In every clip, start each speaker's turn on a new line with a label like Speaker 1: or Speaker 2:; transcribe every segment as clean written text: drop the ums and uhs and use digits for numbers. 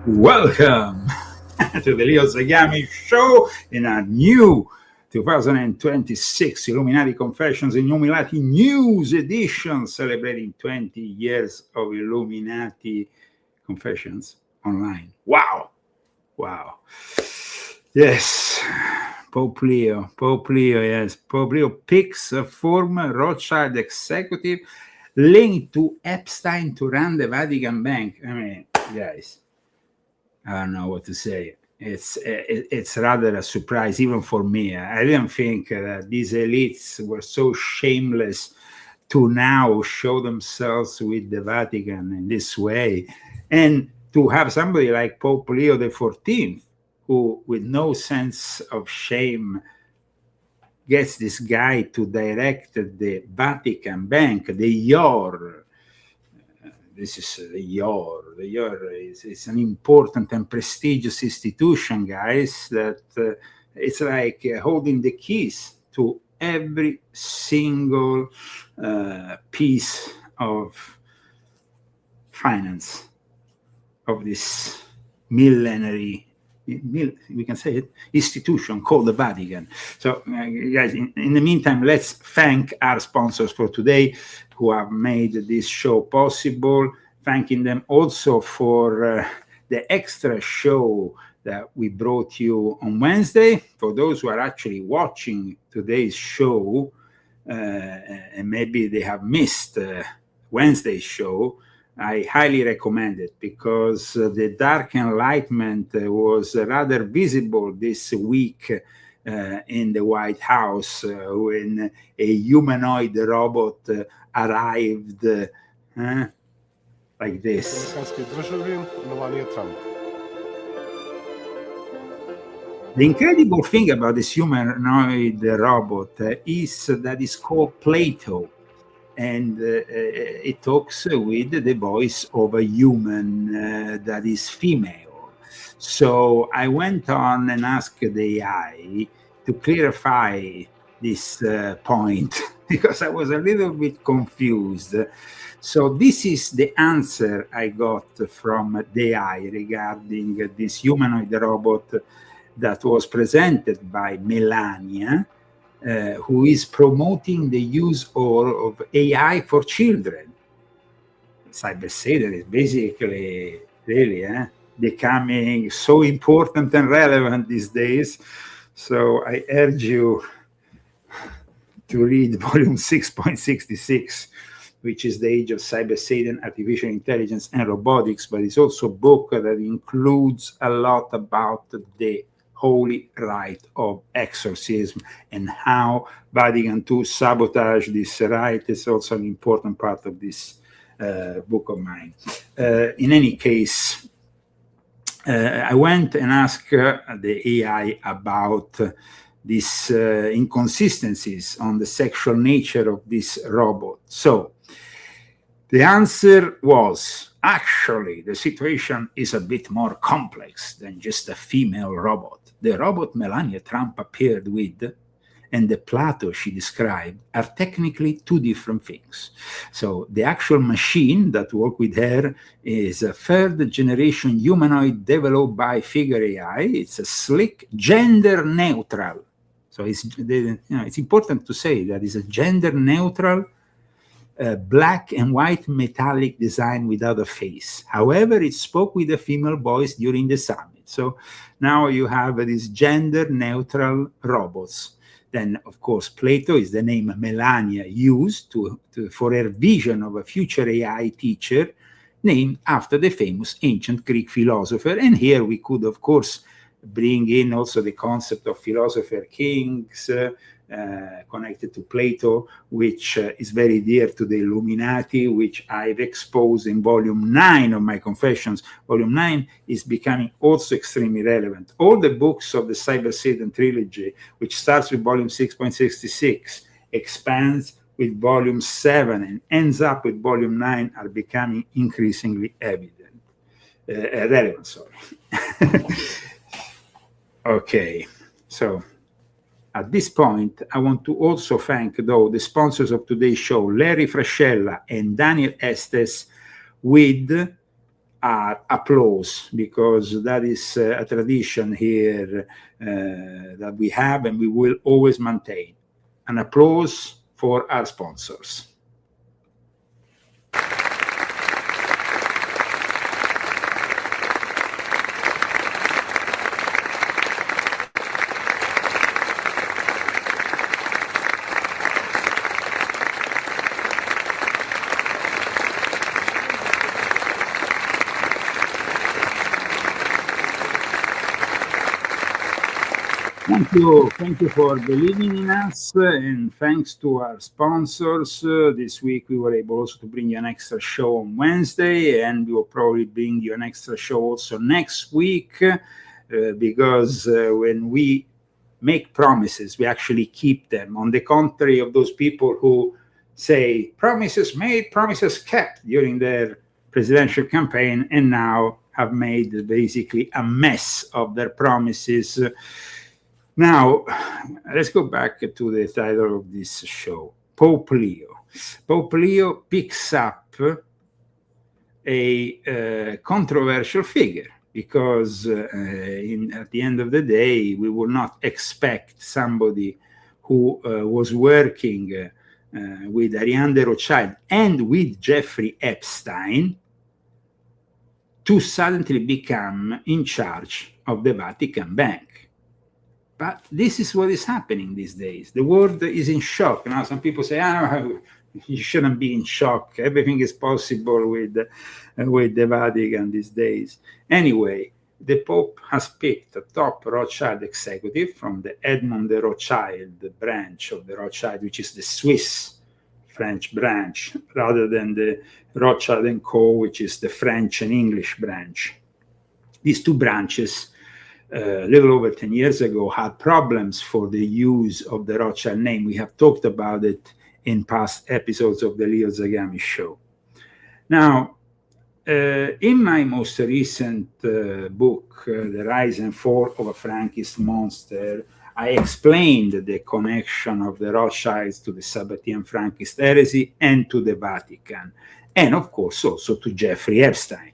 Speaker 1: Welcome to the Leo Zagami Show in a new 2026 Illuminati Confessions and Illuminati News edition, celebrating 20 years of Illuminati Confessions online. Wow. Yes. Pope Leo, yes. Pope Leo picks a former Rothschild executive linked to Epstein to run the Vatican Bank. I mean, guys, I don't know what to say. It's rather a surprise, even for me. I didn't think that these elites were so shameless to now show themselves with the Vatican in this way, and to have somebody like Pope Leo XIV, who, with no sense of shame, gets this guy to direct the Vatican Bank, the YOR. This is the YOR. The YOR is an important and prestigious institution, guys, that it's like holding the keys to every single piece of finance of this millenary, we can say it, institution called the Vatican. So, guys, in the meantime, let's thank our sponsors for today who have made this show possible, thanking them also for the extra show that we brought you on Wednesday. For those who are actually watching today's show, and maybe they have missed Wednesday's show, I highly recommend it, because the dark enlightenment was rather visible this week in the White House when a humanoid robot arrived like this. The incredible thing about this humanoid robot is that it's called Plato, and it talks with the voice of a human that is female. So I went on and asked the AI to clarify this point, because I was a little bit confused. So this is the answer I got from the AI regarding this humanoid robot that was presented by Melania, who is promoting the use of AI for children. Cyber Satan is basically really becoming so important and relevant these days. So I urge you to read volume 6.66, which is the Age of Cyber Satan, Artificial Intelligence and Robotics, but it's also a book that includes a lot about the holy rite of exorcism and how Vatican II sabotaged this rite. Is also an important part of this book of mine. In any case, I went and asked the AI about these inconsistencies on the sexual nature of this robot. So the answer was, actually, the situation is a bit more complex than just a female robot. The robot Melania Trump appeared with and the Plato she described are technically two different things. So the actual machine that worked with her is a third generation humanoid developed by Figure AI. It's a slick, gender neutral. So it's important to say that it's a gender neutral black and white metallic design without a face. However, it spoke with a female voice during the summit. So now you have these gender neutral robots. Then, of course, Plato is the name Melania used for her vision of a future AI teacher named after the famous ancient Greek philosopher. And here we could, of course, bring in also the concept of philosopher kings, connected to Plato, which is very dear to the Illuminati, which I've exposed in volume 9 of my Confessions. Volume 9 is becoming also extremely relevant. All the books of the Cyber Satan trilogy, which starts with volume 6.66, expands with volume 7 and ends up with volume 9, are becoming increasingly relevant. Okay, so at this point, I want to also thank, though, the sponsors of today's show, Larry Frascella and Daniel Estes, with are applause, because that is a tradition here that we have and we will always maintain. An applause for our sponsors. Thank you for believing in us, and thanks to our sponsors. This week we were able also to bring you an extra show on Wednesday, and we will probably bring you an extra show also next week, because when we make promises, we actually keep them. On the contrary of those people who say promises made, promises kept during their presidential campaign, and now have made basically a mess of their promises. Now, let's go back to the title of this show, Pope Leo. Pope Leo picks up a controversial figure, because at the end of the day, we will not expect somebody who was working with Ariane de Rothschild and with Jeffrey Epstein to suddenly become in charge of the Vatican Bank. But this is what is happening these days. The world is in shock. Now, some people say, you shouldn't be in shock. Everything is possible with the Vatican these days. Anyway, the Pope has picked a top Rothschild executive from the Edmond de Rothschild branch of the Rothschild, which is the Swiss French branch, rather than the Rothschild & Co., which is the French and English branch. These two branches, a little over 10 years ago, had problems for the use of the Rothschild name. We have talked about it in past episodes of the Leo Zagami show. Now, in my most recent book, The Rise and Fall of a Frankist Monster, I explained the connection of the Rothschilds to the Sabbatean Frankist heresy and to the Vatican, and of course also to Jeffrey Epstein.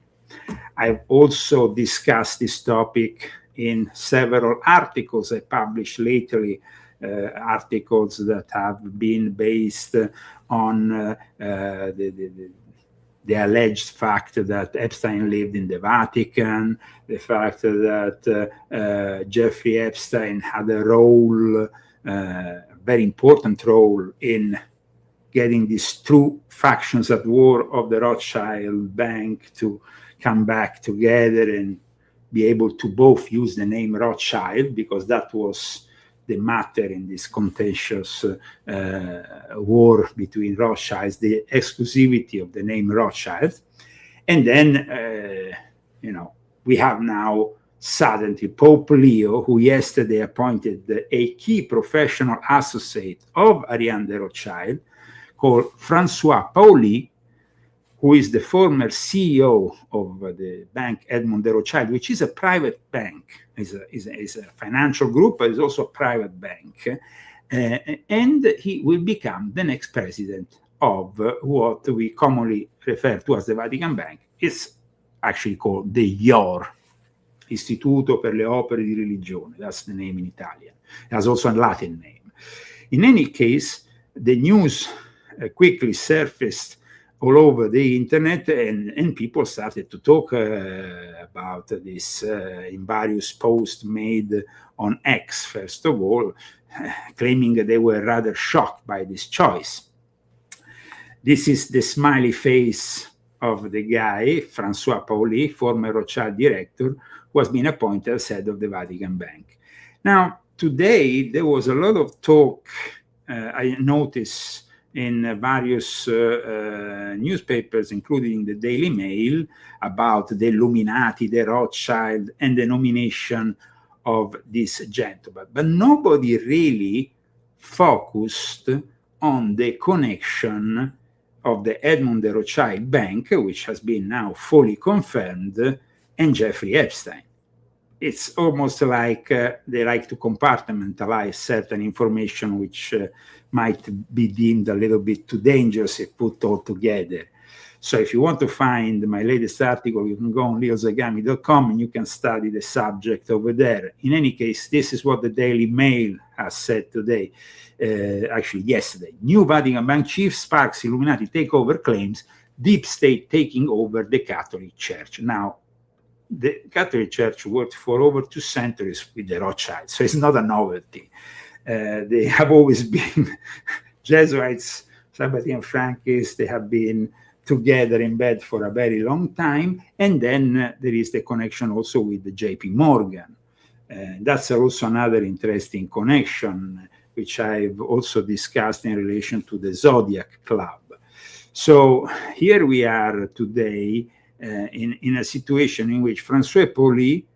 Speaker 1: I've also discussed this topic in several articles I published lately, articles that have been based on the alleged fact that Epstein lived in the Vatican, the fact that Jeffrey Epstein had a role, a very important role in getting these two factions at war of the Rothschild Bank to come back together and be able to both use the name Rothschild, because that was the matter in this contentious war between Rothschilds, the exclusivity of the name Rothschild. And then, we have now suddenly Pope Leo, who yesterday appointed a key professional associate of Ariane de Rothschild, called François Pauli, who is the former CEO of the bank Edmond de Rothschild, which is a private bank, is a financial group, but is also a private bank. And he will become the next president of what we commonly refer to as the Vatican Bank. It's actually called the IOR, Istituto per le Opere di Religione. That's the name in Italian. It has also a Latin name. In any case, the news quickly surfaced all over the internet, and people started to talk about this in various posts made on X, first of all, claiming that they were rather shocked by this choice. This is the smiley face of the guy, François Pauli, former Rothschild director, who has been appointed as head of the Vatican Bank. Now, today, there was a lot of talk, I noticed, in various newspapers, including the Daily Mail, about the Illuminati, the Rothschild, and the nomination of this gentleman. But nobody really focused on the connection of the Edmond de Rothschild Bank, which has been now fully confirmed, and Jeffrey Epstein. It's almost like they like to compartmentalize certain information which might be deemed a little bit too dangerous if put all together. So if you want to find my latest article, you can go on leozagami.com and you can study the subject over there. In any case, this is what the Daily Mail has said today, actually yesterday. New Vatican Bank chief sparks Illuminati takeover claims, deep state taking over the Catholic Church. Now, the Catholic Church worked for over 2 centuries with the Rothschild, so it's not a novelty. They have always been Jesuits, Sabbatean Frankists, they have been together in bed for a very long time. And then there is the connection also with the JP Morgan. That's also another interesting connection, which I've also discussed in relation to the Zodiac Club. So here we are today in a situation in which François Pauli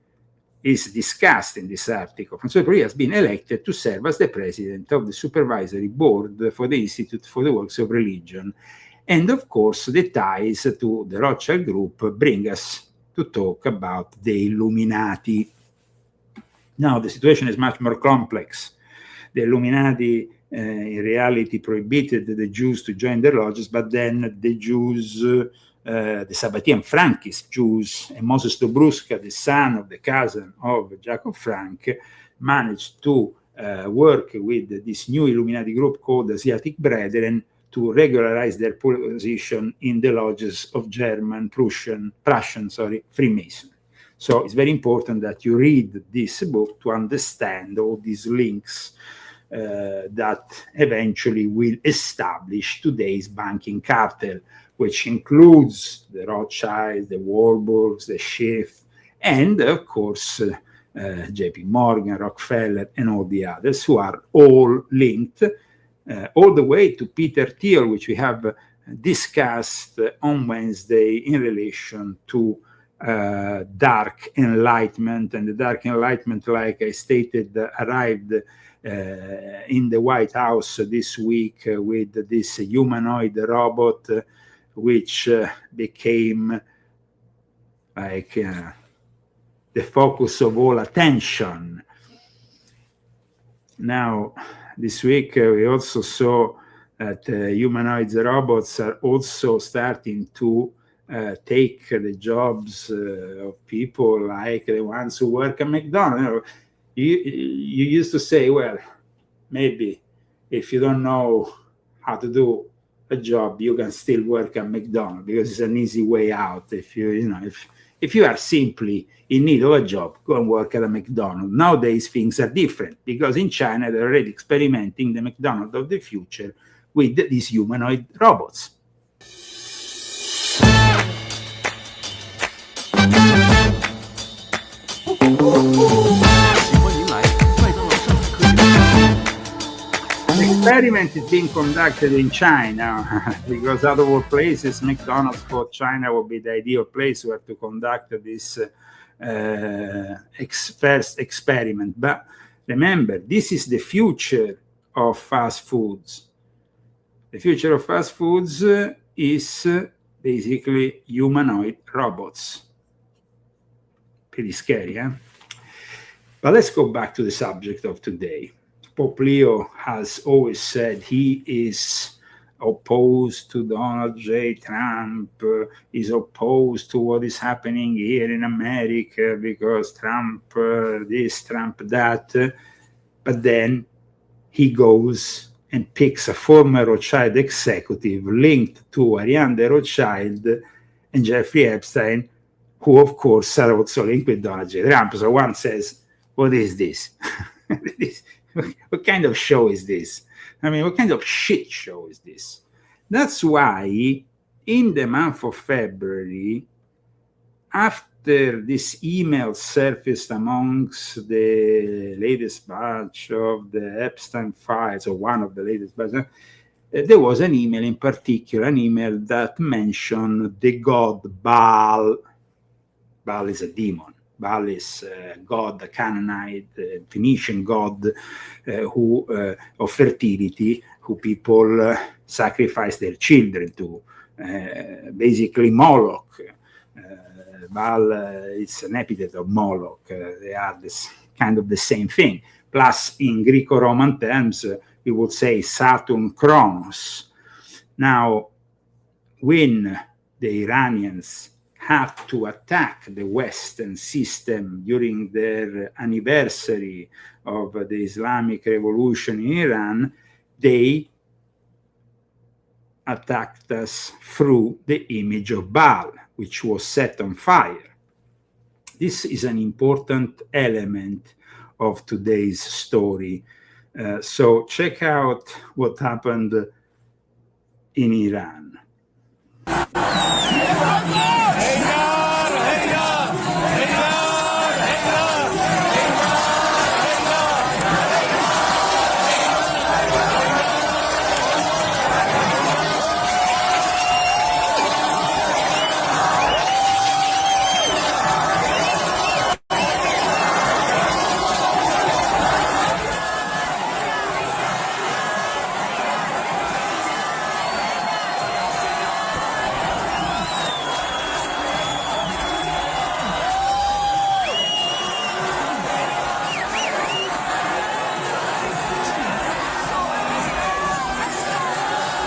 Speaker 1: is discussed in this article. François Pauli has been elected to serve as the president of the supervisory board for the Institute for the Works of Religion. And of course, the ties to the Rothschild Group bring us to talk about the Illuminati. Now, the situation is much more complex. The Illuminati in reality prohibited the Jews to join their lodges, but then the Jews, the Sabbatean Frankist Jews, and Moses Dobruska, the son of the cousin of Jacob Frank, managed to work with this new Illuminati group called Asiatic Brethren to regularize their position in the lodges of German, Prussian, Freemasonry. So it's very important that you read this book to understand all these links that eventually will establish today's banking cartel, which includes the Rothschilds, the Warburgs, the Schiff, and of course JP Morgan, Rockefeller, and all the others who are all linked all the way to Peter Thiel, which we have discussed on Wednesday in relation to dark enlightenment. And the dark enlightenment, like I stated, arrived in the White House this week with this humanoid robot, which became like the focus of all attention. Now, this week we also saw that humanoid robots are also starting to take the jobs of people like the ones who work at McDonald's. You used to say, well, maybe if you don't know how to do a job, you can still work at McDonald's because it's an easy way out. If you are simply in need of a job, go and work at a McDonald's. Nowadays, things are different because in China, they're already experimenting the McDonald's of the future with these humanoid robots. The experiment is being conducted in China because out of all places, McDonald's thought China would be the ideal place where to conduct this first experiment. But remember, this is the future of fast foods. The future of fast foods is basically humanoid robots. Pretty scary, huh? But let's go back to the subject of today. Pope Leo has always said he is opposed to Donald J. Trump, is opposed to what is happening here in America because Trump this, Trump that. But then he goes and picks a former Rothschild executive linked to Ariane de Rothschild and Jeffrey Epstein, who of course are also linked with Donald J. Trump. So one says, what is this? What kind of show is this? I mean, what kind of shit show is this? That's why in the month of February, after this email surfaced amongst the latest batch of the Epstein files, or one of the latest batches, there was an email in particular, an email that mentioned the god Baal. Baal is a demon. Baal is god, a Canaanite, Phoenician god of fertility, who people sacrifice their children to. Basically Moloch. Baal is an epithet of Moloch. They are this kind of the same thing. Plus, in Greco-Roman terms, we would say Saturn Kronos. Now, when the Iranians had to attack the Western system during their anniversary of the Islamic Revolution in Iran, they attacked us through the image of Baal, which was set on fire. This is an important element of today's story. So check out what happened in Iran.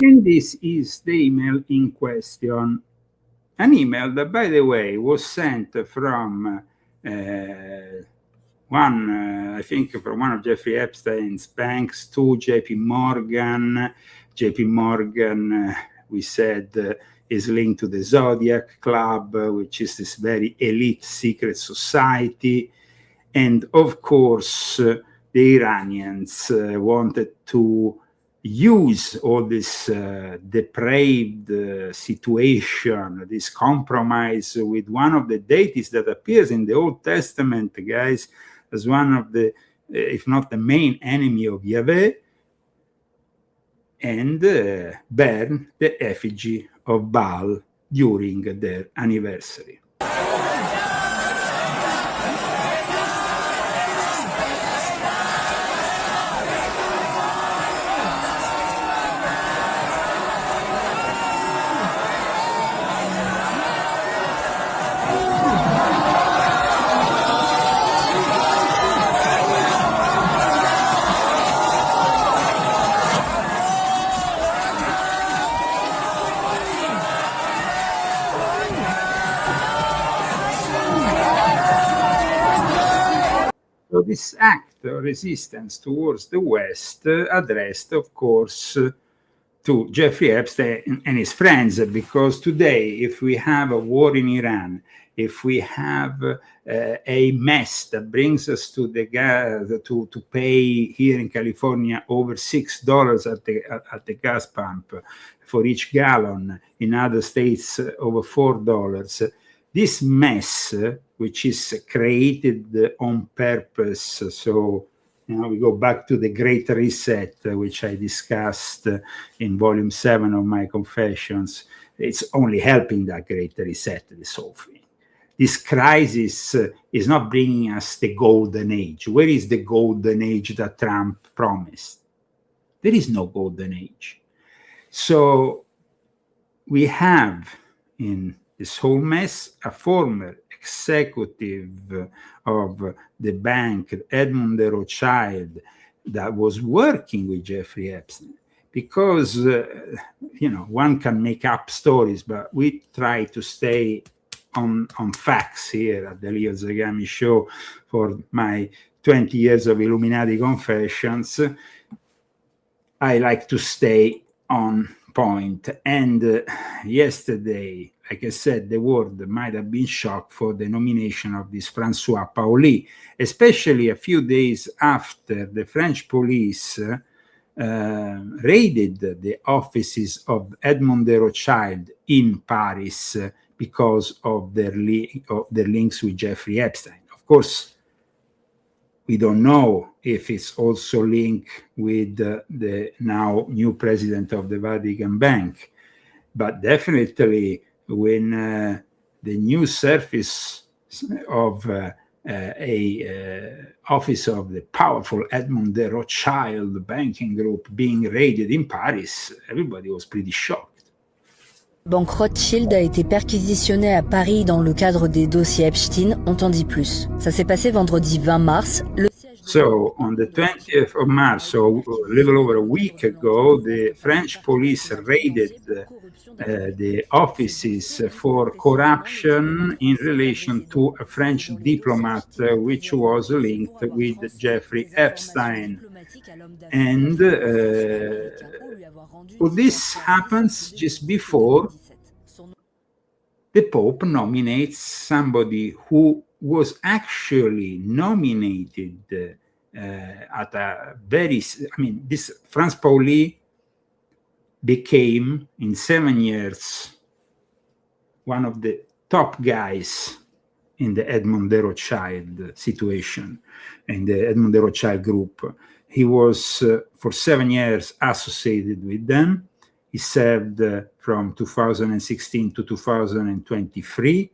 Speaker 1: And this is the email in question. An email that, by the way, was sent from I think from one of Jeffrey Epstein's banks to JP Morgan. JP Morgan, we said, is linked to the Zodiac Club, which is this very elite secret society. And of course, the Iranians wanted to use all this depraved situation, this compromise with one of the deities that appears in the Old Testament, guys, as one of the, if not the main enemy of Yahweh, and burn the effigy of Baal during their anniversary. So this act of resistance towards the West addressed, of course, to Jeffrey Epstein and his friends, because today, if we have a war in Iran, if we have a mess that brings us to the gas to pay here in California over $6 at the gas pump for each gallon, in other states over $4. This mess, which is created on purpose, so we go back to the Great Reset, which I discussed in Volume 7 of my Confessions. It's only helping that Great Reset, this whole thing. This crisis is not bringing us the golden age. Where is the golden age that Trump promised? There is no golden age. So we have in this whole mess a former executive of the bank, Edmund de Rothschild, that was working with Jeffrey Epstein. Because, one can make up stories, but we try to stay on facts here at the Leo Zagami Show for my 20 years of Illuminati Confessions. I like to stay on point. And yesterday, like I said, the world might have been shocked for the nomination of this François Paoli, especially a few days after the French police raided the offices of Edmond de Rothschild in Paris because of their links with Jeffrey Epstein. Of course, we don't know if it's also linked with the now new president of the Vatican Bank, but definitely when the new surface of office of the powerful Edmond de Rothschild banking group being raided in Paris, everybody was pretty shocked.
Speaker 2: Banque Rothschild a été perquisitionnée à Paris dans le cadre des dossiers Epstein, on t'en dit plus. Ça s'est passé vendredi 20 mars. Le siège
Speaker 1: So on the 20th of March, so a little over a week ago, the French police raided the offices for corruption in relation to a French diplomat which was linked with Jeffrey Epstein. And this happens just before the Pope nominates somebody who was actually nominated at a very, this Franz Pauli became in 7 years one of the top guys in the Edmond de Rothschild situation, in the Edmond de Rothschild group. He was for 7 years associated with them. He served from 2016 to 2023.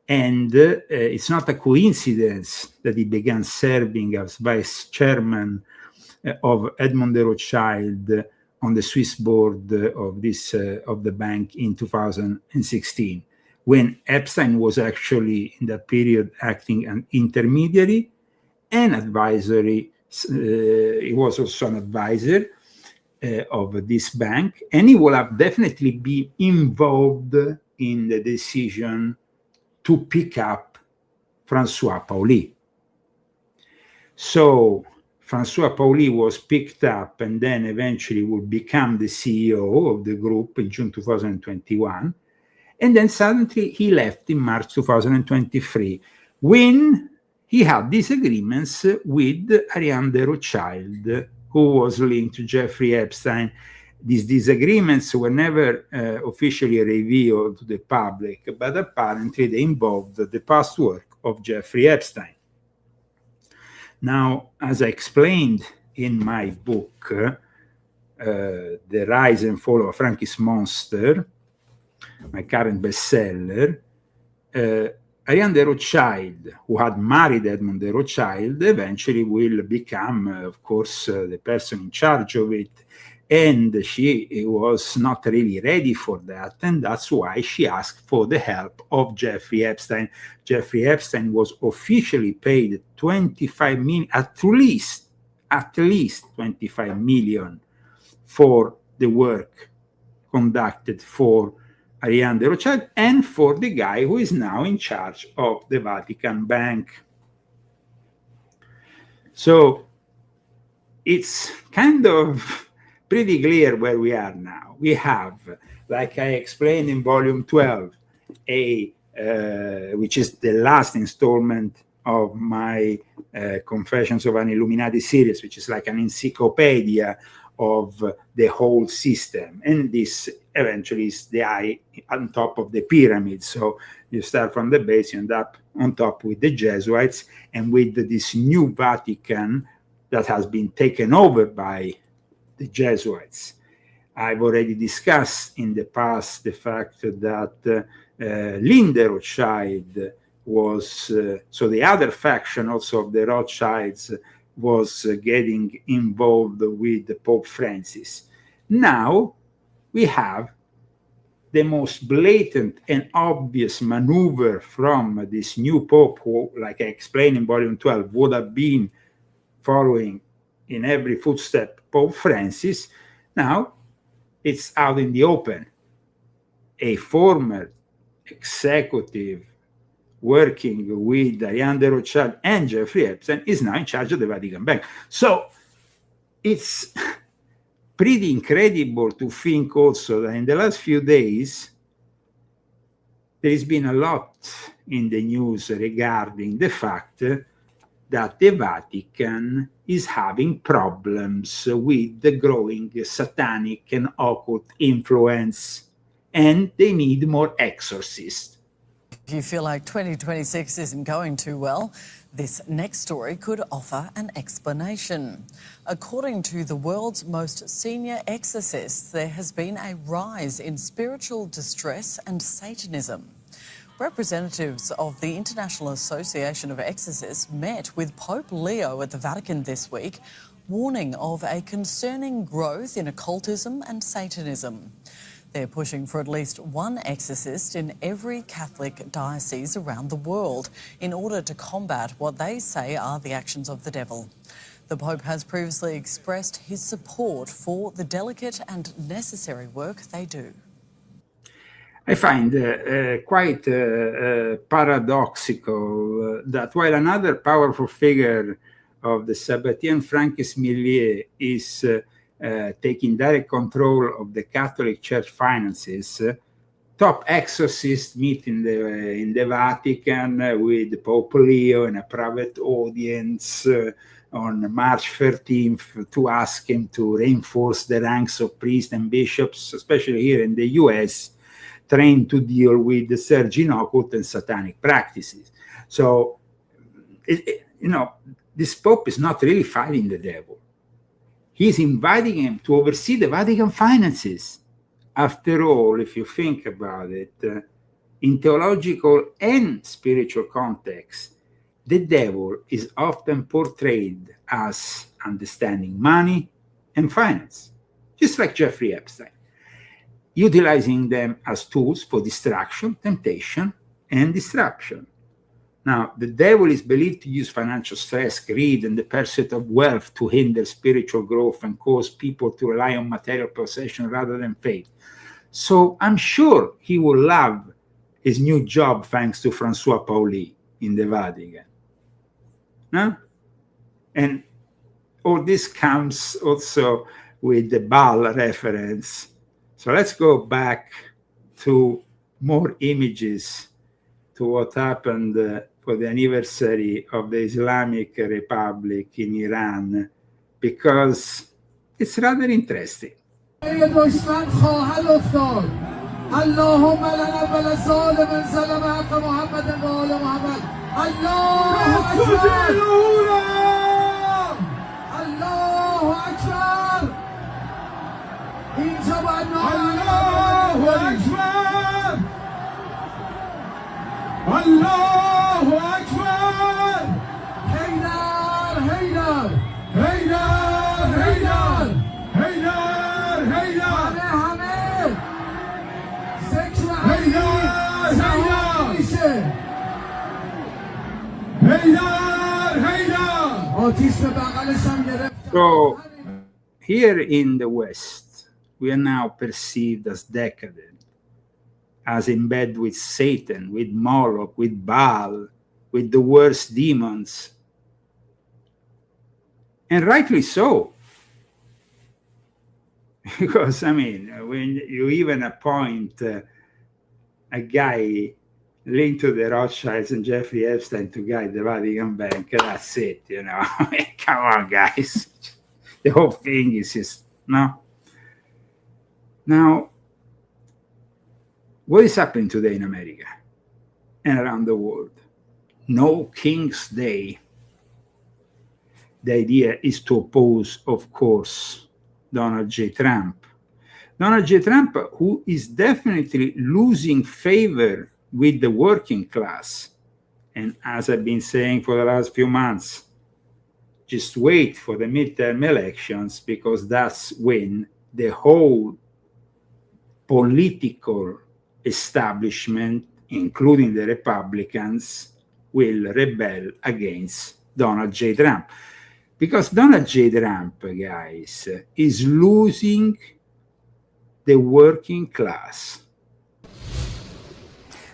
Speaker 1: And it's not a coincidence that he began serving as vice chairman of Edmond de Rothschild on the Swiss board of the bank in 2016, when Epstein was actually in that period acting an intermediary and advisory. He was also an advisor of this bank, and he will have definitely been involved in the decision to pick up François Pauli. So François Pauli was picked up and then eventually would become the CEO of the group in June 2021. And then suddenly he left in March 2023 when he had disagreements with Ariane de Rothschild, who was linked to Jeffrey Epstein. These disagreements were never officially revealed to the public, but apparently they involved the past work of Jeffrey Epstein. Now, as I explained in my book, The Rise and Fall of a Frankist Monster, my current bestseller, Ariane de Rothschild, who had married Edmond de Rothschild, eventually will become, of course, the person in charge of it. And she was not really ready for that, and that's why she asked for the help of Jeffrey Epstein. Jeffrey Epstein was officially paid 25 million, at least 25 million for the work conducted for Ariane de Rothschild and for the guy who is now in charge of the Vatican Bank. So it's kind of pretty clear where we are now. We have, like I explained in volume 12, which is the last installment of my Confessions of an Illuminati series, which is like an encyclopedia of the whole system. And this eventually is the eye on top of the pyramid. So you start from the base, you end up on top with the Jesuits and with this new Vatican that has been taken over by the Jesuits. I've already discussed in the past the fact that Linda Rothschild was, so the other faction also of the Rothschilds was getting involved with Pope Francis. Now we have the most blatant and obvious maneuver from this new Pope, who, like I explained in volume 12, would have been following in every footstep Pope Francis. Now it's out in the open. A former executive working with Ariane de Rothschild and Jeffrey Epstein is now in charge of the Vatican Bank. So it's pretty incredible to think also that in the last few days, there's been a lot in the news regarding the fact that the Vatican is having problems with the growing satanic and occult influence, and they need more exorcists.
Speaker 3: If you feel like 2026 isn't going too well, this next story could offer an explanation. According to the world's most senior exorcists, there has been a rise in spiritual distress and Satanism. Representatives of the International Association of Exorcists met with Pope Leo at the Vatican this week, warning of a concerning growth in occultism and Satanism. They're pushing for at least one exorcist in every Catholic diocese around the world in order to combat what they say are the actions of the devil. The Pope has previously expressed his support for the delicate and necessary work they do.
Speaker 1: I find quite paradoxical that while another powerful figure of the Sabbatean Frankist milieu is taking direct control of the Catholic Church finances, top exorcists meet in the Vatican with Pope Leo in a private audience on March 13th to ask him to reinforce the ranks of priests and bishops, especially here in the US, trained to deal with the surging occult and satanic practices. So, this Pope is not really fighting the devil. He's inviting him to oversee the Vatican finances. After all, if you think about it, in theological and spiritual context, the devil is often portrayed as understanding money and finance, just like Jeffrey Epstein, utilizing them as tools for distraction, temptation, and disruption. Now, the devil is believed to use financial stress, greed, and the pursuit of wealth to hinder spiritual growth and cause people to rely on material possession rather than faith. So I'm sure he will love his new job thanks to François Pauli in the Vatican. No? And all this comes also with the Baal reference. So let's go back to more images to what happened for the anniversary of the Islamic Republic in Iran, because it's rather interesting.
Speaker 4: Allahu Akbar! Haydar, Haydar! Haydar, Haydar! Haydar, Haydar! Haydar, Haydar!
Speaker 1: So, here in the West, we are now perceived as decadent, as in bed with Satan, with Moloch, with Baal, with the worst demons. And rightly so. Because, when you even appoint a guy linked to the Rothschilds and Jeffrey Epstein to guide the Vatican Bank, that's it, Come on, guys. The whole thing is just, no. Now, what is happening today in America and around the world? No King's Day. The idea is to oppose, of course, Donald J. Trump. Donald J. Trump, who is definitely losing favor with the working class. And as I've been saying for the last few months, just wait for the midterm elections, because that's when the whole political establishment, including the Republicans, will rebel against Donald J. Trump. Because Donald J. Trump, guys, is losing the working class.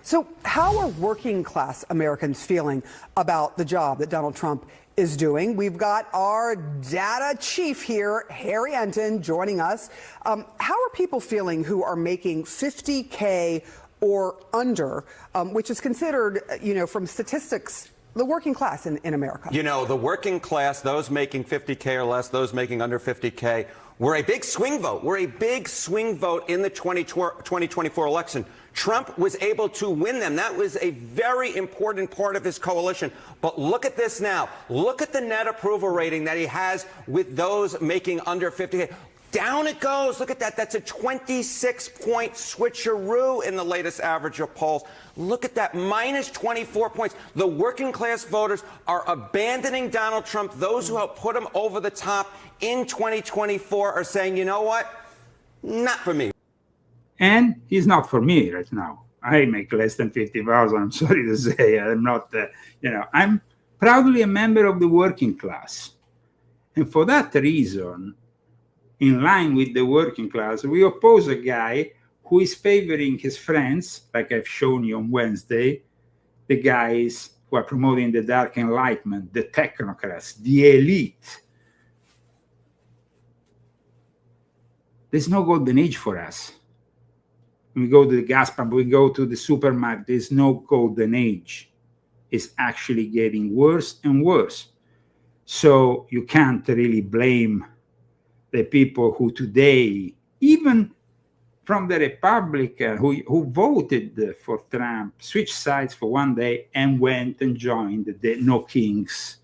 Speaker 5: So how are working class Americans feeling about the job that Donald Trump is doing? We've got our data chief here, Harry Enton, joining us. How are people feeling who are making $50K or under, which is considered, from statistics, the working class in America?
Speaker 6: The working class, those making $50K or less, those making under $50K, we're a big swing vote. We're a big swing vote in the 2024 election. Trump was able to win them. That was a very important part of his coalition. But look at this now. Look at the net approval rating that he has with those making under 50K. Down it goes. Look at that. That's a 26-point switcheroo in the latest average of polls. Look at that, minus 24 points. The working class voters are abandoning Donald Trump. Those who helped put him over the top in 2024 are saying, you know what? Not for me.
Speaker 1: And he's not for me right now. I make less than 50,000. I'm sorry to say. I'm not, I'm proudly a member of the working class. And for that reason, in line with the working class, we oppose a guy who is favoring his friends, like I've shown you on Wednesday, the guys who are promoting the dark enlightenment, the technocrats, the elite. There's no golden age for us. We go to the gas pump, we go to the supermarket, there's no golden age. It's actually getting worse and worse. So you can't really blame the people who today, even from the Republican who voted for Trump, switched sides for one day and went and joined the No Kings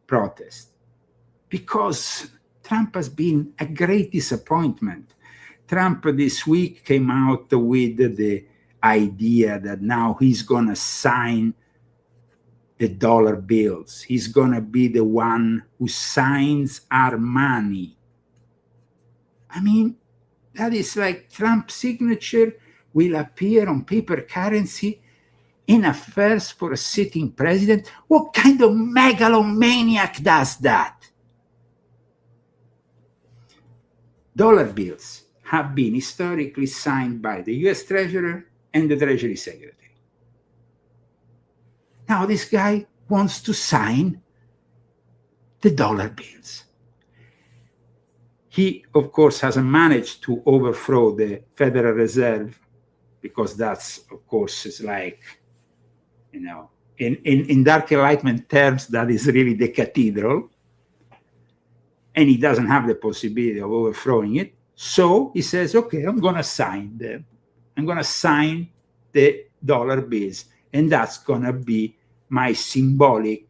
Speaker 1: protest. Because Trump has been a great disappointment. Trump this week came out with the idea that now he's going to sign the dollar bills. He's going to be the one who signs our money. I mean, that is like Trump's signature will appear on paper currency in affairs for a sitting president. What kind of megalomaniac does that? Dollar bills have been historically signed by the US Treasurer and the Treasury Secretary. Now this guy wants to sign the dollar bills. He, of course, hasn't managed to overthrow the Federal Reserve, because that's, of course, is like, in dark enlightenment terms, that is really the cathedral. And he doesn't have the possibility of overthrowing it. So he says, okay, I'm going to sign them. I'm going to sign the dollar bills. And that's going to be my symbolic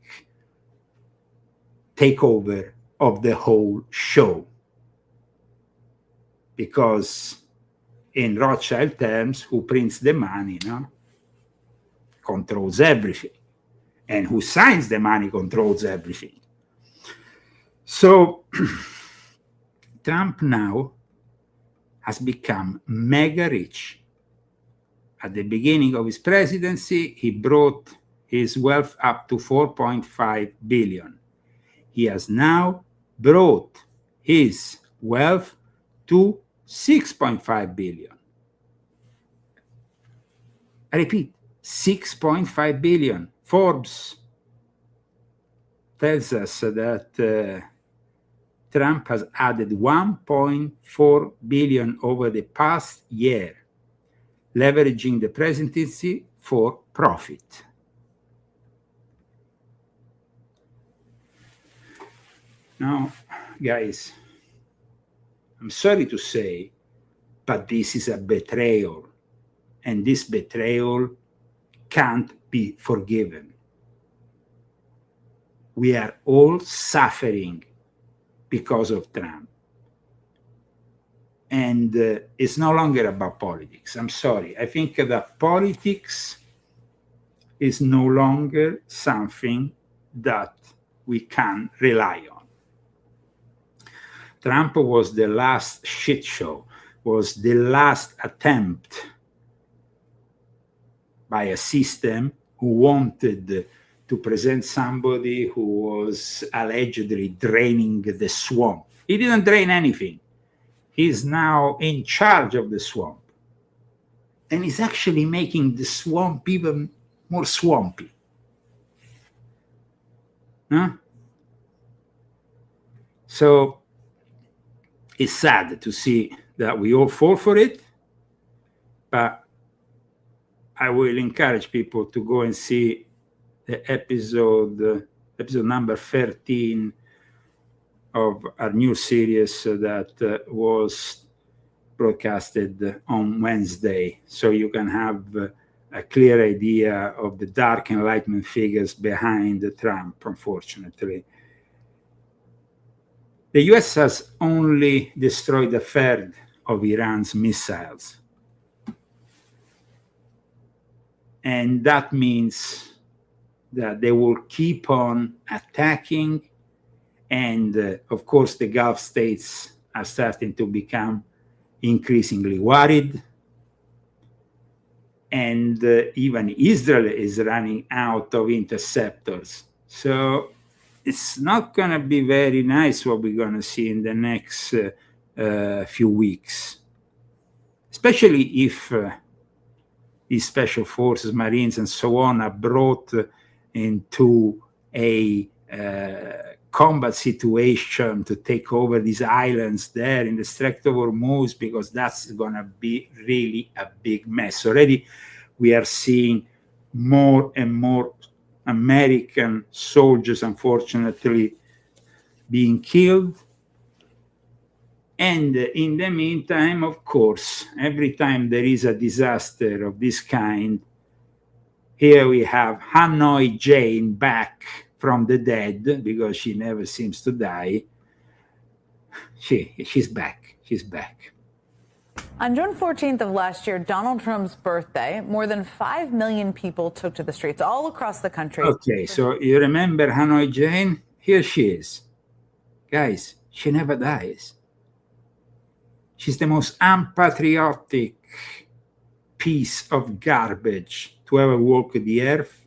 Speaker 1: takeover of the whole show. Because in Rothschild terms, who prints the money, controls everything. And who signs the money controls everything. So Trump now has become mega rich. At the beginning of his presidency, he brought his wealth up to 4.5 billion. He has now brought his wealth to 6.5 billion. I repeat, 6.5 billion. Forbes tells us that Trump has added 1.4 billion over the past year, leveraging the presidency for profit. Now, guys, I'm sorry to say, but this is a betrayal, and this betrayal can't be forgiven. We are all suffering because of Trump. And it's no longer about politics. I'm sorry. I think that politics is no longer something that we can rely on. Trump was the last shit show, was the last attempt by a system who wanted to present somebody who was allegedly draining the swamp. He didn't drain anything. He's now in charge of the swamp. And he's actually making the swamp even more swampy. Huh? So it's sad to see that we all fall for it, but I will encourage people to go and see the episode number 13 of our new series that was broadcasted on Wednesday, so you can have a clear idea of the dark enlightenment figures behind Trump, unfortunately. The US has only destroyed a third of Iran's missiles. And that means that they will keep on attacking. And of course, the Gulf states are starting to become increasingly worried. and even Israel is running out of interceptors. So it's not going to be very nice what we're going to see in the next few weeks, especially if these special forces, Marines, and so on are brought into a combat situation to take over these islands there in the Strait of Hormuz, because that's going to be really a big mess. Already we are seeing more and more American soldiers, unfortunately, being killed. And in the meantime, of course, every time there is a disaster of this kind, here we have Hanoi Jane back from the dead, because she never seems to die. She's back. She's back.
Speaker 7: On June 14th of last year, Donald Trump's birthday, more than 5 million people took to the streets all across the country.
Speaker 1: Okay, so you remember Hanoi Jane? Here she is. Guys, she never dies. She's the most unpatriotic piece of garbage to ever walk the earth.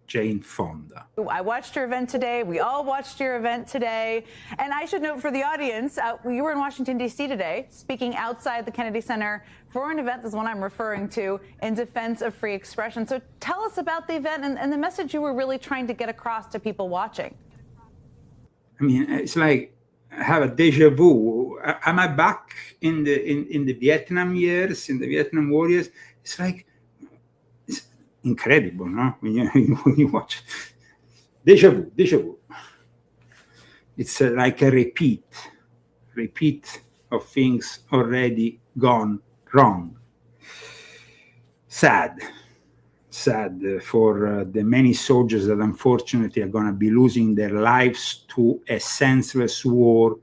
Speaker 1: Jane Fonda.
Speaker 7: I watched your event today. We all watched your event today. And I should note for the audience, you were in Washington, D.C. today, speaking outside the Kennedy Center for an event, that's one I'm referring to, in defense of free expression. So tell us about the event and the message you were really trying to get across to people watching.
Speaker 1: I mean, it's like I have a deja vu. Am I back in the Vietnam years, in the Vietnam War years? It's like, incredible, no? When you watch deja vu. It's like a repeat of things already gone wrong. Sad for the many soldiers that unfortunately are going to be losing their lives to a senseless war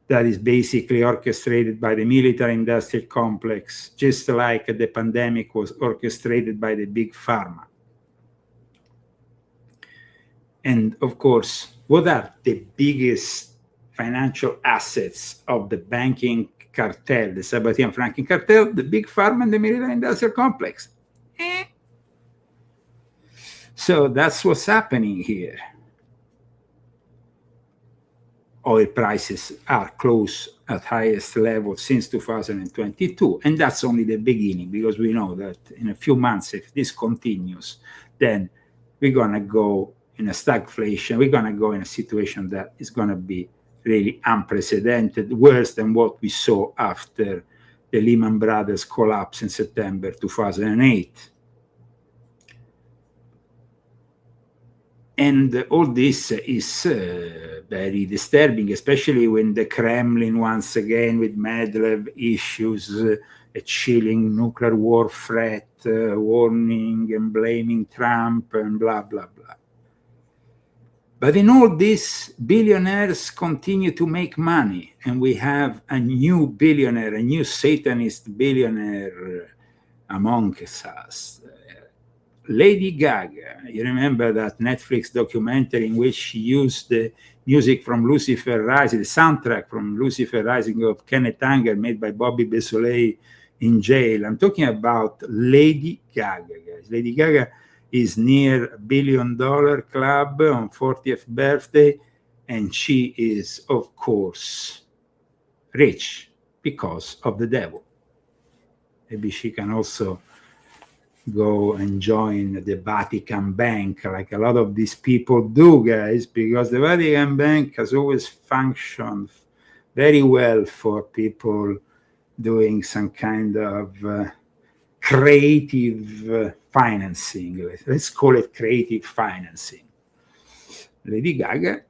Speaker 1: that is basically orchestrated by the military-industrial complex, just like the pandemic was orchestrated by the big pharma. And of course, what are the biggest financial assets of the banking cartel, the Sabatian-Franklin cartel? The big pharma and the military-industrial complex. So that's what's happening here. Oil prices are close at highest level since 2022. And that's only the beginning, because we know that in a few months, if this continues, then we're going to go in a stagflation. We're going to go in a situation that is going to be really unprecedented, worse than what we saw after the Lehman Brothers collapse in September 2008. And all this is very disturbing, especially when the Kremlin, once again, with Medvedev, issues a chilling nuclear war threat, warning and blaming Trump and blah, blah, blah. But in all this, billionaires continue to make money. And we have a new billionaire, a new Satanist billionaire among us. Lady Gaga. You remember that Netflix documentary in which she used the music from Lucifer Rising, the soundtrack from Lucifer Rising of Kenneth Anger, made by Bobby Beausoleil in jail. I'm talking about Lady Gaga, guys. Lady Gaga is near $1 billion club on 40th birthday, and she is, of course, rich because of the devil. Maybe she can also go and join the Vatican Bank, like a lot of these people do, guys, because the Vatican Bank has always functioned very well for people doing some kind of creative financing. Let's call it creative financing. Lady Gaga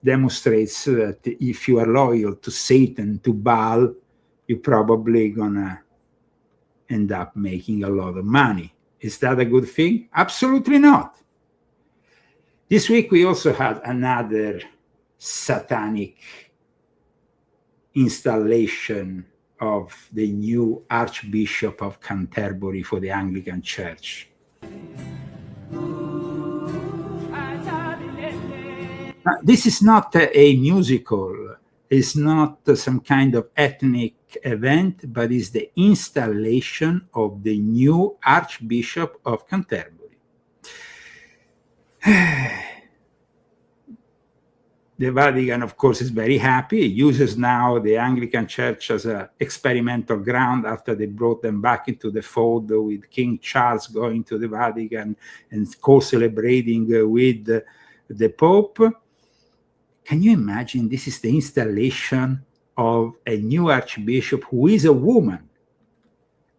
Speaker 1: demonstrates that if you are loyal to Satan, to Baal, you're probably gonna end up making a lot of money. Is that a good thing? Absolutely not. This week we also had another satanic installation of the new Archbishop of Canterbury for the Anglican Church. This is not a musical. is not some kind of ethnic event, but is the installation of the new Archbishop of Canterbury. The Vatican, of course, is very happy. It uses now the Anglican Church as an experimental ground after they brought them back into the fold with King Charles going to the Vatican and co-celebrating with the Pope. Can you imagine? This is the installation of a new Archbishop who is a woman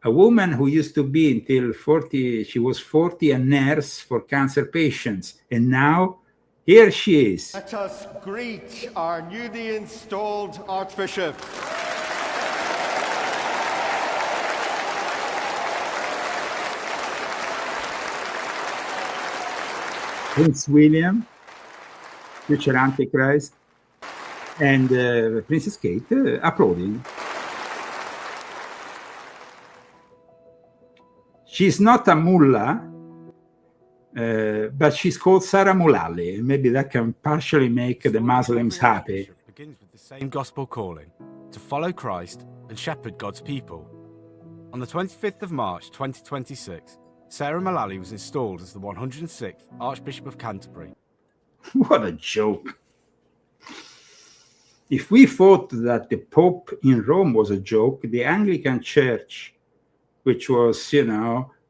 Speaker 1: who used to be until 40, she was 40, a nurse for cancer patients. And now here she is.
Speaker 8: Let us greet our newly installed Archbishop.
Speaker 1: Prince William, future Antichrist, and Princess Kate applauding. She's not a mullah, but she's called Sarah Mulali. Maybe that can partially make the Muslims happy.
Speaker 9: Begins with the same gospel calling to follow Christ and shepherd God's people. On the 25th of March 2026, Sarah Mulali was installed as the 106th Archbishop of Canterbury.
Speaker 1: What a joke. If we thought that the Pope in Rome was a joke, the Anglican Church, which was,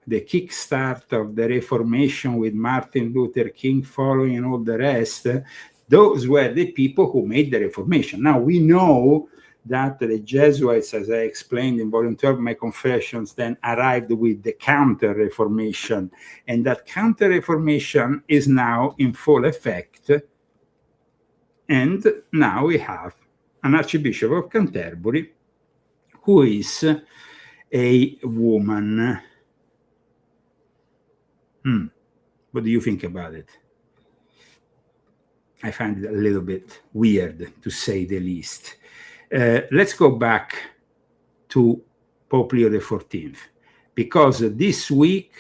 Speaker 1: the kickstart of the Reformation with Martin Luther King following and all the rest, those were the people who made the Reformation. Now, we know that the Jesuits, as I explained in volume 12 of my Confessions, then arrived with the Counter-Reformation. And that Counter-Reformation is now in full effect. And now we have an Archbishop of Canterbury who is a woman. What do you think about it? I find it a little bit weird, to say the least. Let's go back to Pope Leo XIV, because this week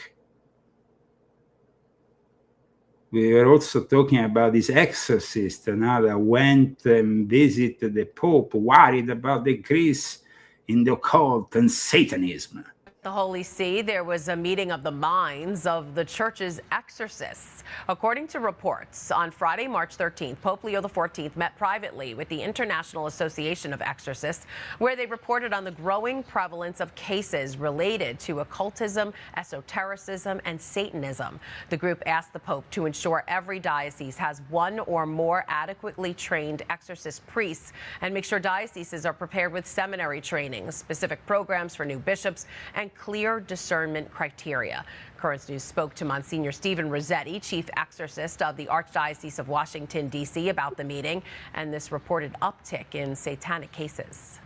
Speaker 1: we were also talking about this exorcist that went and visited the Pope, worried about the increase in the occult and Satanism.
Speaker 10: The Holy See, there was a meeting of the minds of the church's exorcists. According to reports, on Friday, March 13th, Pope Leo XIV met privately with the International Association of Exorcists, where they reported on the growing prevalence of cases related to occultism, esotericism, and Satanism. The group asked the Pope to ensure every diocese has one or more adequately trained exorcist priests and make sure dioceses are prepared with seminary training, specific programs for new bishops, and clear discernment criteria. Currents News spoke to Monsignor Stephen Rossetti, chief exorcist of the Archdiocese of Washington, D.C., about the meeting and this reported uptick in satanic cases.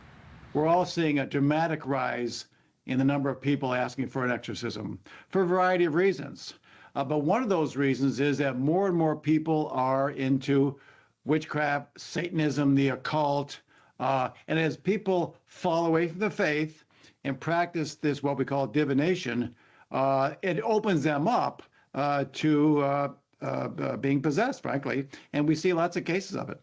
Speaker 11: We're all seeing a dramatic rise in the number of people asking for an exorcism for a variety of reasons. But one of those reasons is that more and more people are into witchcraft, Satanism, the occult, and as people fall away from the faith and practice this, what we call divination, it opens them up to being possessed, frankly, and we see lots of cases of it.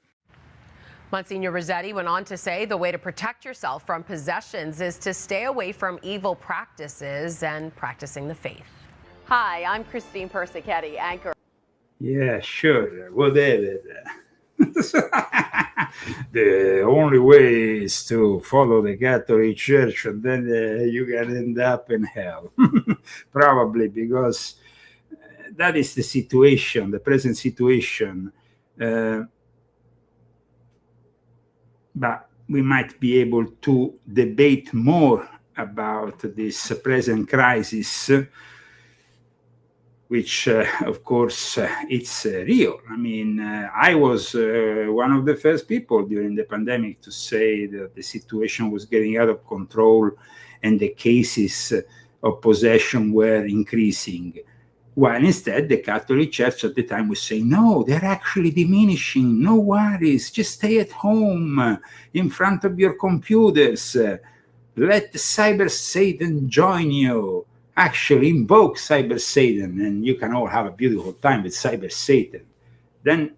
Speaker 10: Monsignor Rossetti went on to say the way to protect yourself from possessions is to stay away from evil practices and practicing the faith. Hi, I'm Christine Persichetti, anchor.
Speaker 1: Yeah, sure, whatever. The only way is to follow the Catholic Church, and then you can end up in hell. Probably, because that is the situation, the present situation. But we might be able to debate more about this present crisis, which, of course, it's real. I mean, I was one of the first people during the pandemic to say that the situation was getting out of control and the cases of possession were increasing. While instead, the Catholic Church at the time was saying, no, they're actually diminishing. No worries. Just stay at home in front of your computers. Let Cyber Satan join you. Actually invoke Cyber Satan, and you can all have a beautiful time with Cyber Satan. Then,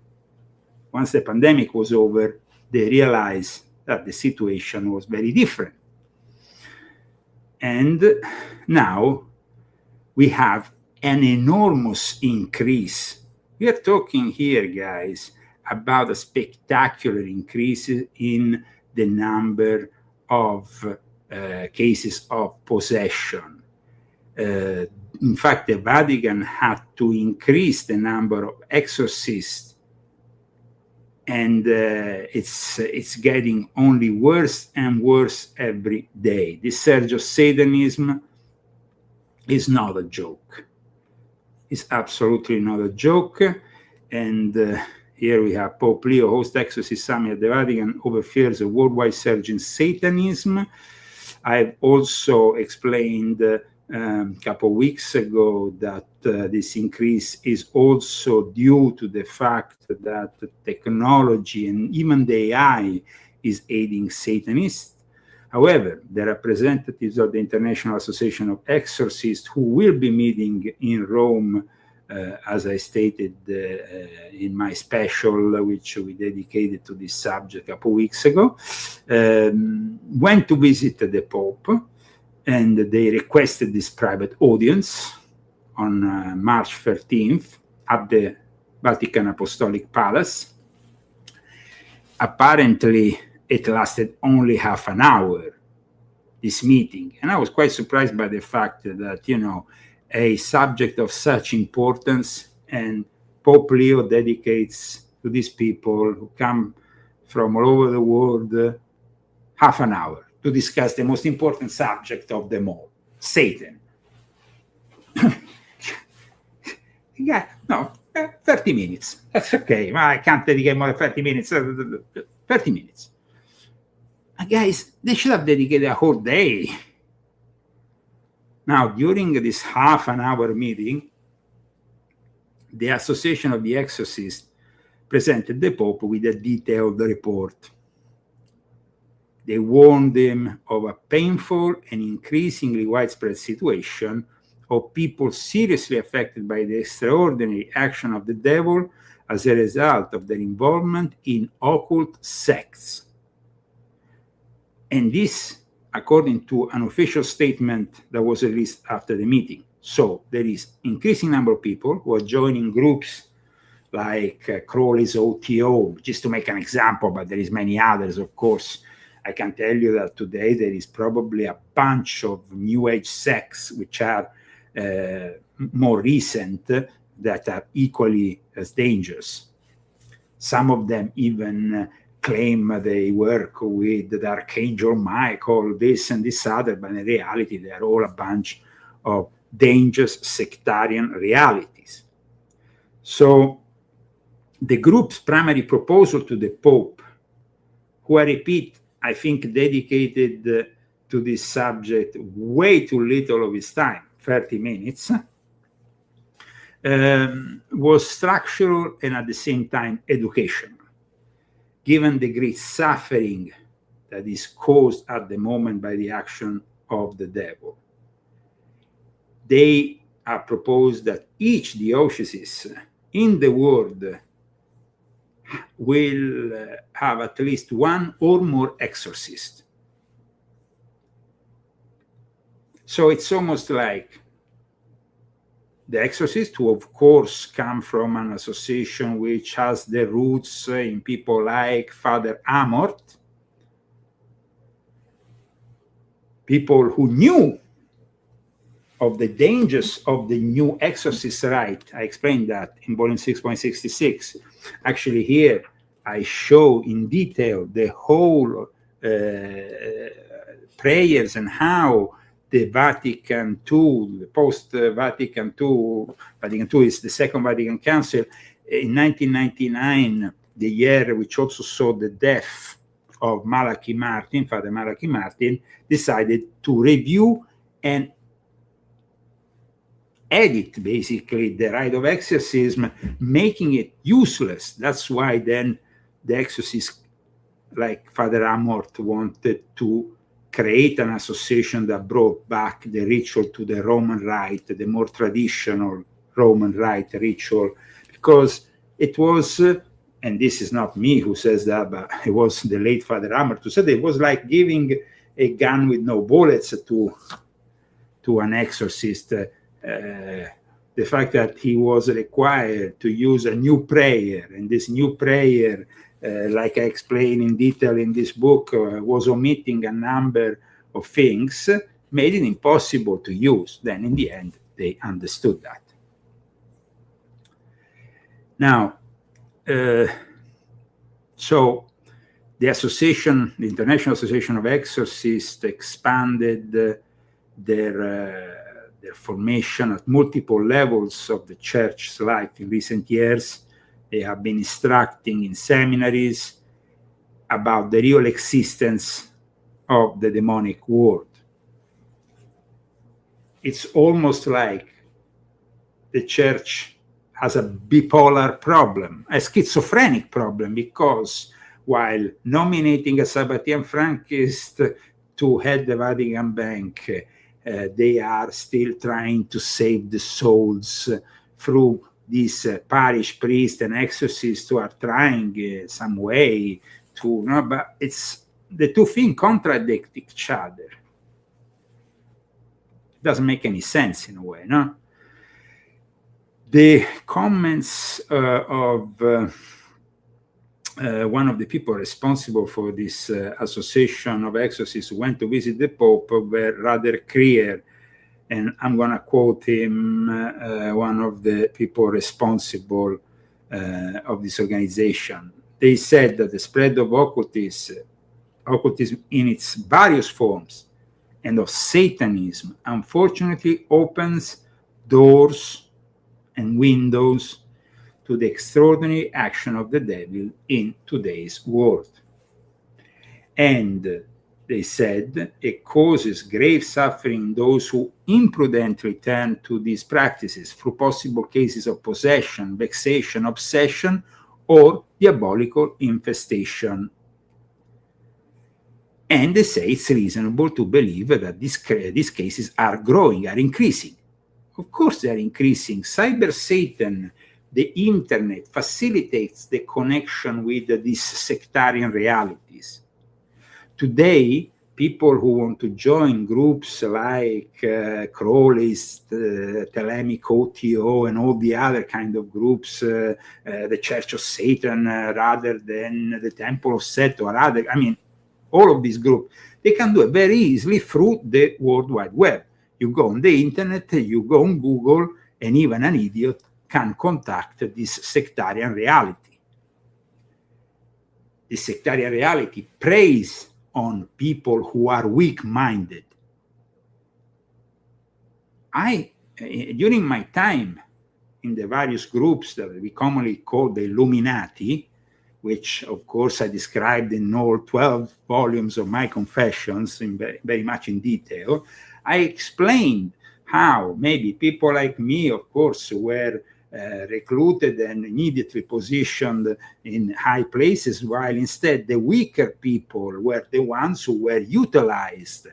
Speaker 1: once the pandemic was over, they realized that the situation was very different. And now we have an enormous increase. We are talking here, guys, about a spectacular increase in the number of cases of possession. In fact, the Vatican had to increase the number of exorcists, and it's getting only worse and worse every day. This surge of Satanism is not a joke. It's absolutely not a joke. And here we have Pope Leo host exorcist summit at the Vatican over fears a worldwide surge in Satanism. I've also explained a couple of weeks ago that this increase is also due to the fact that technology and even the AI is aiding Satanists. However, the representatives of the International Association of Exorcists, who will be meeting in Rome, as I stated in my special, which we dedicated to this subject a couple of weeks ago, went to visit the Pope, and they requested this private audience on March 13th at the Vatican Apostolic Palace. Apparently, it lasted only half an hour, this meeting. And I was quite surprised by the fact that, a subject of such importance, and Pope Leo dedicates to these people who come from all over the world half an hour to discuss the most important subject of them all, Satan. 30 minutes. That's okay. I can't dedicate more than 30 minutes. 30 minutes. Guys, they should have dedicated a whole day. Now, during this half an hour meeting, the Association of the Exorcists presented the Pope with a detailed report. They warned him of a painful and increasingly widespread situation of people seriously affected by the extraordinary action of the devil as a result of their involvement in occult sects. And this, according to an official statement that was released after the meeting. So there is increasing number of people who are joining groups like Crowley's OTO, just to make an example, but there is many others, of course. I can tell you that today there is probably a bunch of New Age sects which are more recent that are equally as dangerous. Some of them even claim they work with the Archangel Michael, this and this other, but in reality they are all a bunch of dangerous sectarian realities. So the group's primary proposal to the Pope, who I repeat, I think dedicated to this subject way too little of his time, 30 minutes, was structural and at the same time educational. Given the great suffering that is caused at the moment by the action of the devil, they have proposed that each diocese in the world will have at least one or more exorcists. So it's almost like the exorcists, who of course come from an association which has the roots in people like Father Amort, people who knew of the dangers of the new exorcist rite. I explained that in volume 6.66. Actually, here I show in detail the whole prayers and how the Vatican II, the post-Vatican II, Vatican II is the Second Vatican Council, in 1999, the year which also saw the death of Malachi Martin, Father Malachi Martin, decided to review and edit basically the rite of exorcism, making it useless. That's why then the exorcists like Father Amort wanted to create an association that brought back the ritual to the Roman rite, the more traditional Roman rite ritual, because it was, and and this is not me who says that, but it was the late Father Hammer who said it was like giving a gun with no bullets to an exorcist. The fact that he was required to use a new prayer, and this new prayer, like I explain in detail in this book, was omitting a number of things, made it impossible to use. Then in the end, they understood that. Now, so the association, the International Association of Exorcists, expanded their formation at multiple levels of the church's life in recent years. They have been instructing in seminaries about the real existence of the demonic world. It's almost like the church has a bipolar problem, a schizophrenic problem, because while nominating a Sabbatean Frankist to head the Vatican Bank, they are still trying to save the souls through these parish priests and exorcists who are trying some way to, but it's the two things contradict each other. It doesn't make any sense in a way, no? The comments of one of the people responsible for this association of exorcists who went to visit the Pope were rather clear, and I'm going to quote him, one of the people responsible of this organization. They said that the spread of occultism in its various forms and of Satanism unfortunately opens doors and windows to the extraordinary action of the devil in today's world. And they said it causes grave suffering in those who imprudently turn to these practices through possible cases of possession, vexation, obsession, or diabolical infestation. And they say it's reasonable to believe that these cases are growing, are increasing. Of course they are increasing. Cyber Satan, the internet, facilitates the connection with these sectarian realities. Today, people who want to join groups like Crowley's, Thelemic OTO, and all the other kind of groups, the Church of Satan rather than the Temple of Set or other, I mean, all of these groups, they can do it very easily through the World Wide Web. You go on the internet, you go on Google, and even an idiot can contact this sectarian reality. This sectarian reality preys on people who are weak-minded. During my time in the various groups that we commonly call the Illuminati, which of course I described in all 12 volumes of my confessions in very much in detail, I explained how maybe people like me, of course, were recruited and immediately positioned in high places, while instead the weaker people were the ones who were utilized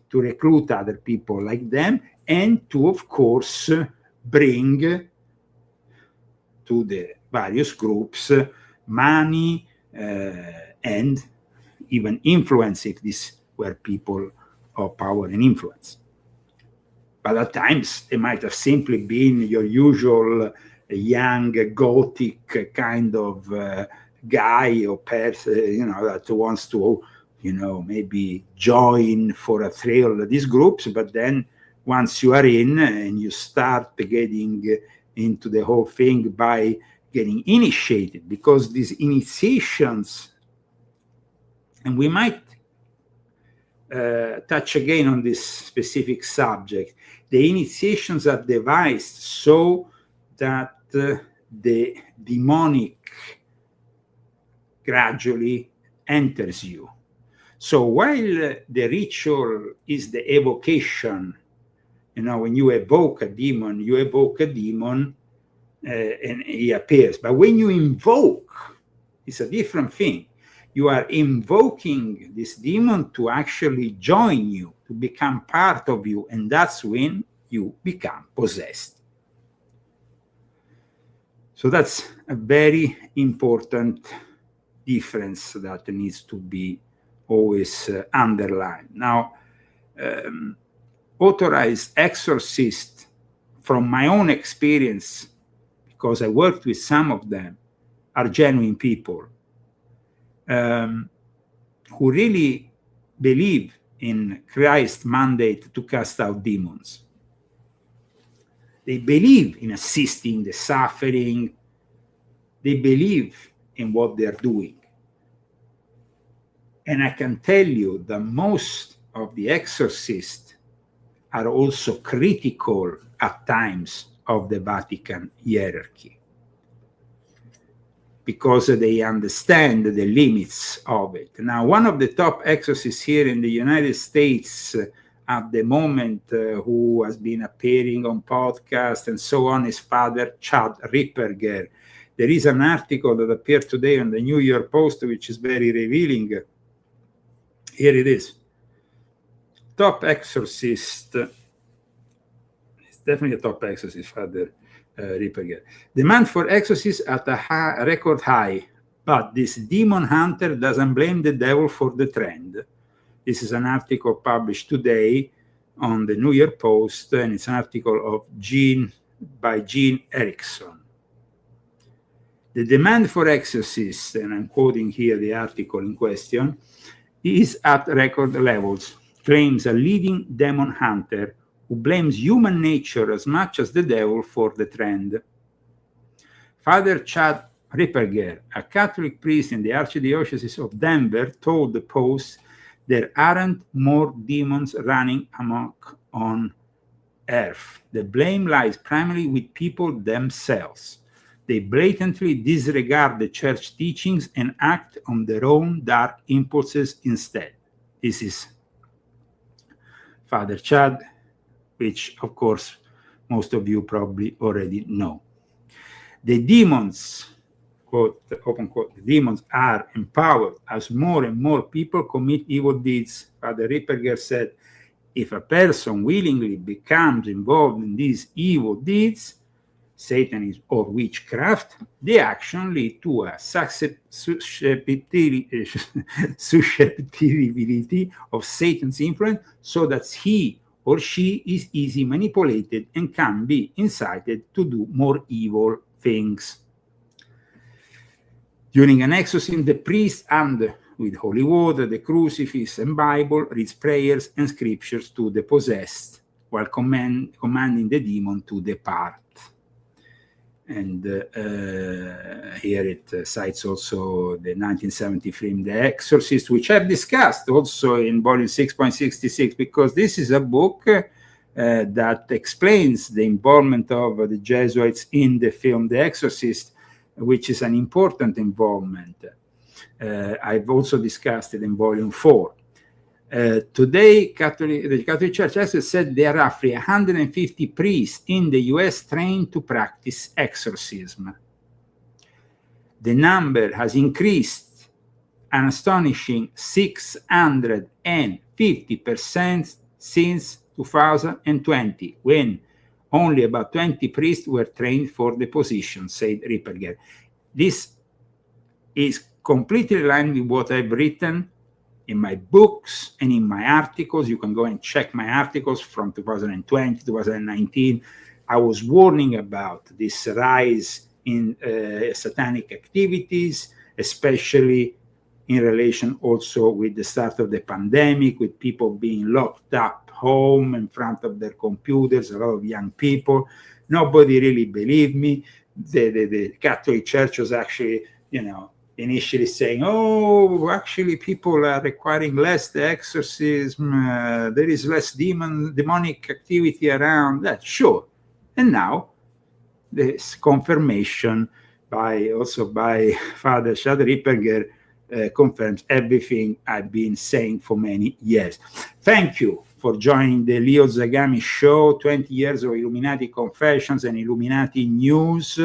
Speaker 1: to recruit other people like them and to, of course, bring to the various groups money and even influence, if these were people of power and influence. But at times, it might have simply been your usual young Gothic kind of guy or person, that wants to, maybe join for a thrill these groups. But then once you are in and you start getting into the whole thing by getting initiated, because these initiations, and we might touch again on this specific subject, the initiations are devised so that the demonic gradually enters you. So while the ritual is the evocation, when you evoke a demon, and he appears. But when you invoke, it's a different thing. You are invoking this demon to actually join you, to become part of you, and that's when you become possessed. So that's a very important difference that needs to be always underlined. Now, authorized exorcists, from my own experience, because I worked with some of them, are genuine people who really believe in Christ's mandate to cast out demons. They believe in assisting the suffering. They believe in what they're doing. And I can tell you that most of the exorcists are also critical at times of the Vatican hierarchy, because they understand the limits of it. Now, one of the top exorcists here in the United States at the moment, who has been appearing on podcasts and so on, is Father Chad Ripperger. There is an article that appeared today on the New York Post, which is very revealing. Here it is. Top exorcist. It's definitely a top exorcist, Father Ripperger. Demand for exorcists at a record high, but this demon hunter doesn't blame the devil for the trend. This is an article published today on the New York Post, and it's an article of by Gene Erickson. The demand for exorcists, and I'm quoting here the article in question, is at record levels, claims a leading demon hunter who blames human nature as much as the devil for the trend. Father Chad Ripperger, a Catholic priest in the Archdiocese of Denver, told the Post there aren't more demons running amok on earth. The blame lies primarily with people themselves. They blatantly disregard the church teachings and act on their own dark impulses instead. This is Father Chad, which, of course, most of you probably already know. The demons, quote, open quote, the demons are empowered as more and more people commit evil deeds. Father Ripperger said, if a person willingly becomes involved in these evil deeds, Satanism or witchcraft, the action leads to a susceptibility of Satan's influence, so that he or she is easily manipulated and can be incited to do more evil things. During an exorcism, the priest, armed with holy water, the crucifix, and Bible, reads prayers and scriptures to the possessed, while commanding the demon to depart. And here it cites also the 1970 film The Exorcist, which I've discussed also in volume 6.66, because this is a book that explains the involvement of the Jesuits in the film The Exorcist, which is an important involvement. I've also discussed it in volume 4. Today, the Catholic Church has said there are roughly 150 priests in the US trained to practice exorcism. The number has increased an astonishing 650% since 2020, when only about 20 priests were trained for the position, said Ripperger. This is completely aligned with what I've written in my books and in my articles. You can go and check my articles from 2020, 2019. I was warning about this rise in satanic activities, especially in relation also with the start of the pandemic, with people being locked up home in front of their computers, a lot of young people. Nobody really believed me. The Catholic Church was actually, initially saying, oh, actually people are requiring less the exorcism, there is less demonic activity around that, sure. And now this confirmation by Father Chad Ripperger confirms everything I've been saying for many years. Thank you for joining the Leo Zagami Show, 20 years of Illuminati Confessions and Illuminati News.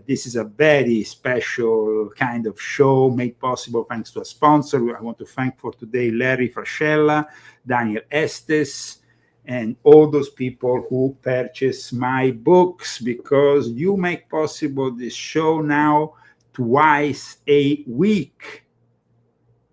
Speaker 1: This is a very special kind of show made possible thanks to a sponsor. I want to thank for today Larry Frascella, Daniel Estes, and all those people who purchase my books, because you make possible this show now twice a week.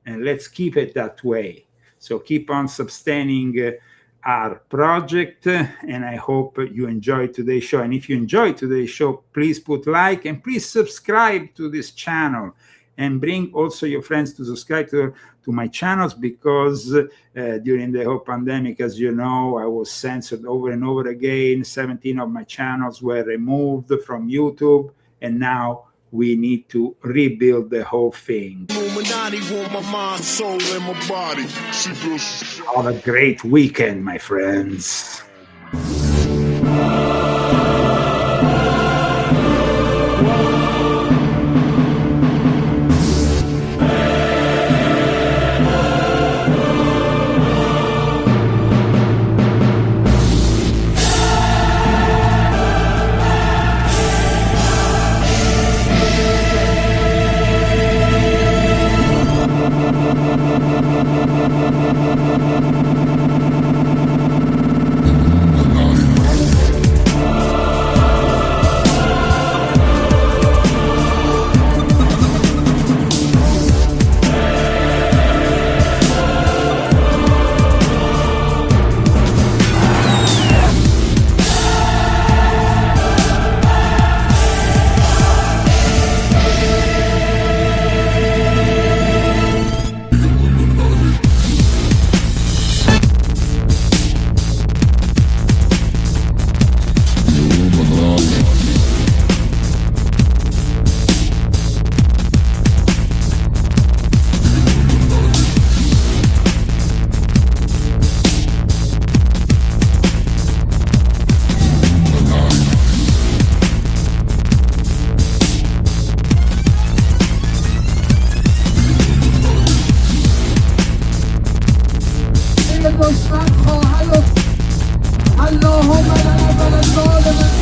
Speaker 1: And let's keep it that way. So keep on sustaining our project, and I hope you enjoyed today's show. And if you enjoyed today's show, please put like and please subscribe to this channel, and bring also your friends to subscribe to my channels, because during the whole pandemic, as you know, I was censored over and over again. 17 of my channels were removed from YouTube, and now we need to rebuild the whole thing.
Speaker 12: Illuminati want my mind, soul, and my body.
Speaker 1: Have a great weekend, my friends.
Speaker 4: اللهم لا بل الظالم